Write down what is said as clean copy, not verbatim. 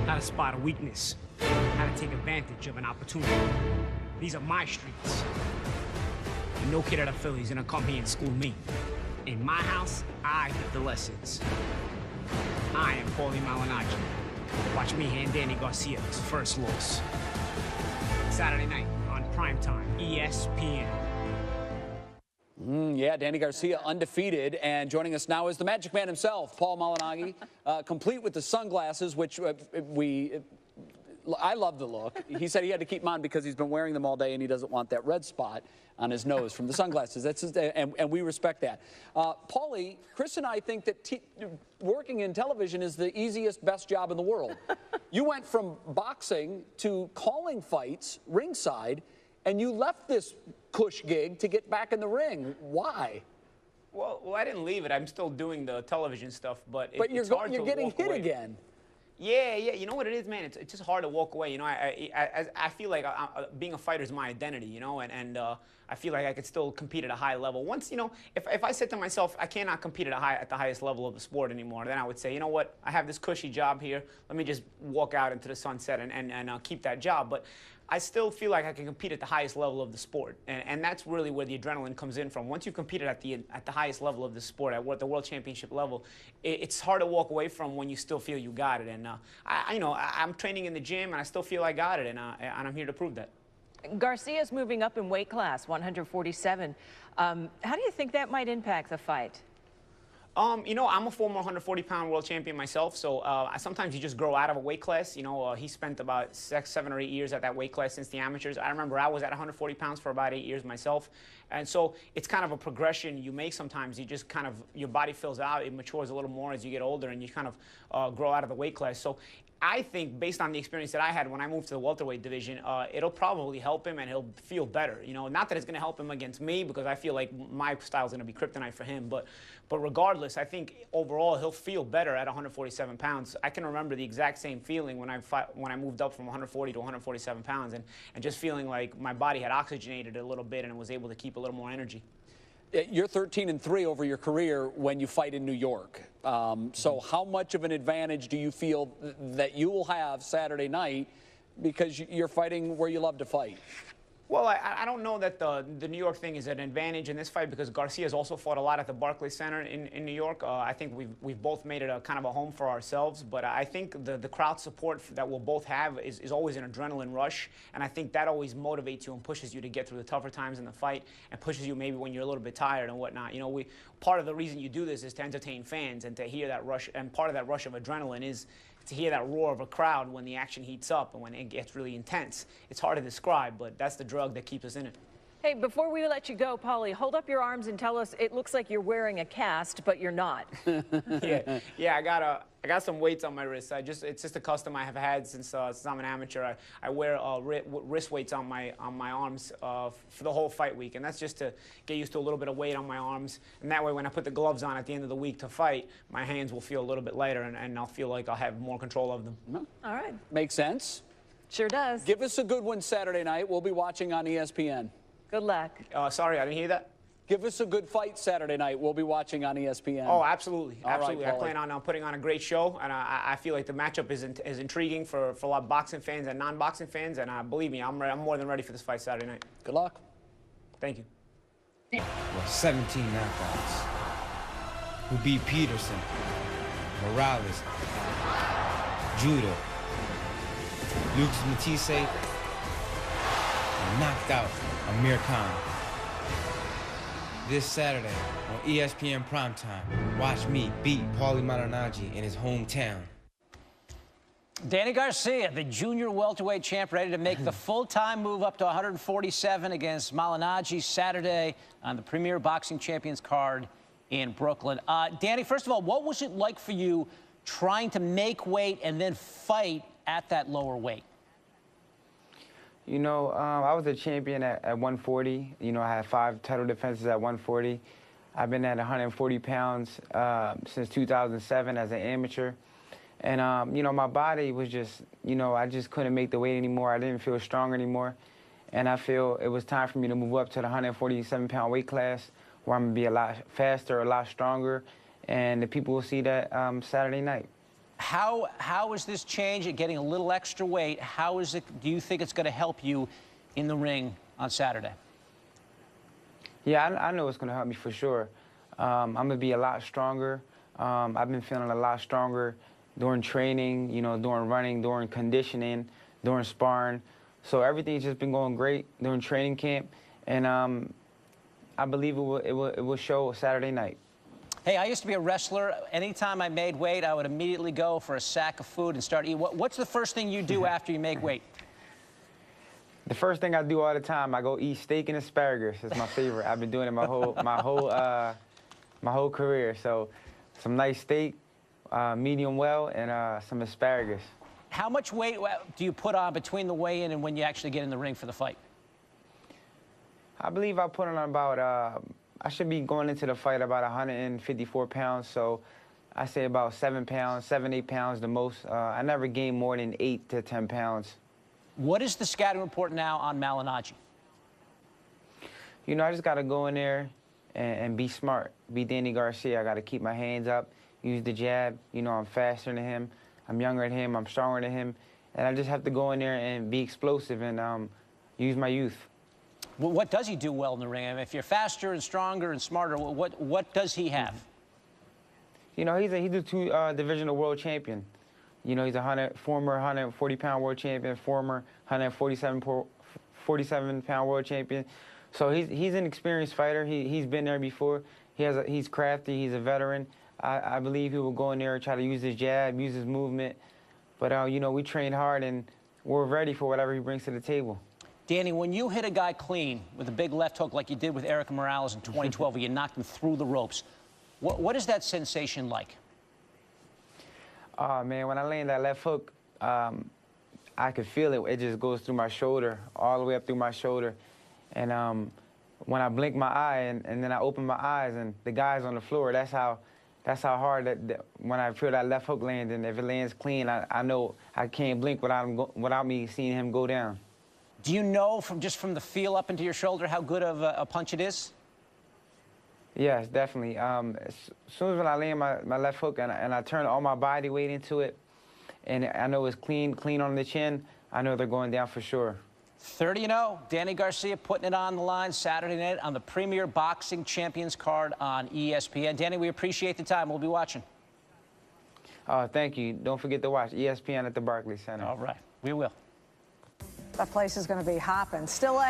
how to spot a weakness, how to take advantage of an opportunity. These are my streets. And no kid at a Philly's gonna come here and school me. In my house, I give the lessons. I am Paulie Malignaggi. Watch me hand Danny Garcia's first loss. Saturday night on primetime, ESPN. Yeah, Danny Garcia undefeated, and joining us now is the Magic Man himself, Paul Malignaggi, complete with the sunglasses, which I love the look. He said he had to keep them on because he's been wearing them all day and he doesn't want that red spot on his nose from the sunglasses. That's his, and we respect that. Paulie, Chris and I think that working in television is the easiest, best job in the world. You went from boxing to calling fights ringside, and you left this cush gig to get back in the ring. Why? Well, I didn't leave it. I'm still doing the television stuff, but you're getting hit again. Yeah. You know what it is, man? It's just hard to walk away. You know, I feel like being a fighter is my identity. You know, and I feel like I could still compete at a high level. Once, you know, if I said to myself, I cannot compete at the highest level of the sport anymore, then I would say, you know what? I have this cushy job here. Let me just walk out into the sunset and keep that job. But I still feel like I can compete at the highest level of the sport, and that's really where the adrenaline comes in from. Once you've competed at the highest level of the sport, at the world championship level, it's hard to walk away from when you still feel you got it. And I'm training in the gym, and I still feel I got it, and I'm here to prove that. Garcia's moving up in weight class, 147. How do you think that might impact the fight? You know, I'm a former 140-pound world champion myself, so sometimes you just grow out of a weight class. You know, he spent about 7 or 8 years at that weight class since the amateurs. I remember I was at 140 pounds for about 8 years myself. And so it's kind of a progression you make sometimes. You just kind of, your body fills out, it matures a little more as you get older, and you kind of grow out of the weight class. So I think, based on the experience that I had when I moved to the welterweight division, it'll probably help him and he'll feel better. You know, not that it's going to help him against me, because I feel like my style is going to be kryptonite for him. But regardless, I think overall he'll feel better at 147 pounds. I can remember the exact same feeling when I moved up from 140 to 147 pounds, and just feeling like my body had oxygenated a little bit and was able to keep a little more energy. You're 13-3 over your career when you fight in New York. So how much of an advantage do you feel that you will have Saturday night because you're fighting where you love to fight? Well, I don't know that the New York thing is an advantage in this fight, because Garcia's also fought a lot at the Barclays Center in New York. I think we've both made it a kind of a home for ourselves, but I think the crowd support that we'll both have is always an adrenaline rush, and I think that always motivates you and pushes you to get through the tougher times in the fight, and pushes you maybe when you're a little bit tired and whatnot. You know, part of the reason you do this is to entertain fans and to hear that rush, and part of that rush of adrenaline is to hear that roar of a crowd when the action heats up and when it gets really intense. It's hard to describe, but that's the drug that keeps us in it. Hey, before we let you go, Paulie, hold up your arms and tell us, it looks like you're wearing a cast, but you're not. Yeah, I got some weights on my wrists. It's just a custom I have had since I'm an amateur. I wear wrist weights on my arms for the whole fight week, and that's just to get used to a little bit of weight on my arms. And that way, when I put the gloves on at the end of the week to fight, my hands will feel a little bit lighter, and I'll feel like I'll have more control of them. All right. Makes sense. Sure does. Give us a good one Saturday night. We'll be watching on ESPN. Good luck. Sorry, I didn't hear that. Give us a good fight Saturday night. We'll be watching on ESPN. Oh, absolutely. Absolutely. Right, I plan on putting on a great show, and I feel like the matchup is intriguing for a lot of boxing fans and non-boxing fans, and believe me, I'm more than ready for this fight Saturday night. Good luck. Thank you. Well, 17 knockouts. Who beat Peterson, Morales, Judah, Lucas Matisse, and knocked out Amir Khan. This Saturday on ESPN Primetime, watch me beat Paulie Malignaggi in his hometown. Danny Garcia, the junior welterweight champ, ready to make the full-time move up to 147 against Malignaggi Saturday on the Premier Boxing Champions card in Brooklyn. Danny, first of all, what was it like for you trying to make weight and then fight at that lower weight? You know, I was a champion at 140. You know, I had 5 title defenses at 140. I've been at 140 pounds since 2007 as an amateur. And, you know, my body was just, you know, I just couldn't make the weight anymore. I didn't feel strong anymore. And I feel it was time for me to move up to the 147-pound weight class, where I'm going to be a lot faster, a lot stronger. And the people will see that Saturday night. How is this change at getting a little extra weight? How is it? Do you think it's going to help you in the ring on Saturday? Yeah, I know it's going to help me for sure. I'm going to be a lot stronger. I've been feeling a lot stronger during training, you know, during running, during conditioning, during sparring. So everything's just been going great during training camp, and I believe it will show Saturday night. Hey, I used to be a wrestler. Anytime I made weight, I would immediately go for a sack of food and start eating. What's the first thing you do after you make weight? The first thing I do all the time, I go eat steak and asparagus. It's my favorite. I've been doing it my whole career. So, some nice steak, medium well, and some asparagus. How much weight do you put on between the weigh-in and when you actually get in the ring for the fight? I believe I put on about, I should be going into the fight about 154 pounds. So, I say about 7 pounds, 7, 8 pounds the most. I never gained more than 8 to 10 pounds. What is the scouting report now on Malignaggi? You know, I just got to go in there and be smart. Be Danny Garcia. I got to keep my hands up, use the jab. You know, I'm faster than him. I'm younger than him. I'm stronger than him. And I just have to go in there and be explosive and use my youth. Well, what does he do well in the ring? I mean, if you're faster and stronger and smarter, what does he have? You know, he's a two-divisional world champion. You know, he's a former 140-pound world champion, former 147-pound world champion. So he's an experienced fighter. He's been there before. He's crafty. He's a veteran. I believe he will go in there and try to use his jab, use his movement. But, you know, we train hard, and we're ready for whatever he brings to the table. Danny, when you hit a guy clean with a big left hook like you did with Eric Morales in 2012, where you knocked him through the ropes, what is that sensation like? Oh, man, when I land that left hook, I could feel it. It just goes through my shoulder, all the way up through my shoulder. And when I blink my eye and then I open my eyes and the guy's on the floor, that's how hard that when I feel that left hook land, and if it lands clean, I know I can't blink without me seeing him go down. Do you know just from the feel up into your shoulder how good of a punch it is? Yes, definitely. As soon as when I land my left hook and I turn all my body weight into it, and I know it's clean on the chin, I know they're going down for sure. 30-0, Danny Garcia putting it on the line Saturday night on the Premier Boxing Champions card on ESPN. Danny, we appreciate the time. We'll be watching. Thank you. Don't forget to watch ESPN at the Barclays Center. All right, we will. That place is going to be hopping. Still ahead.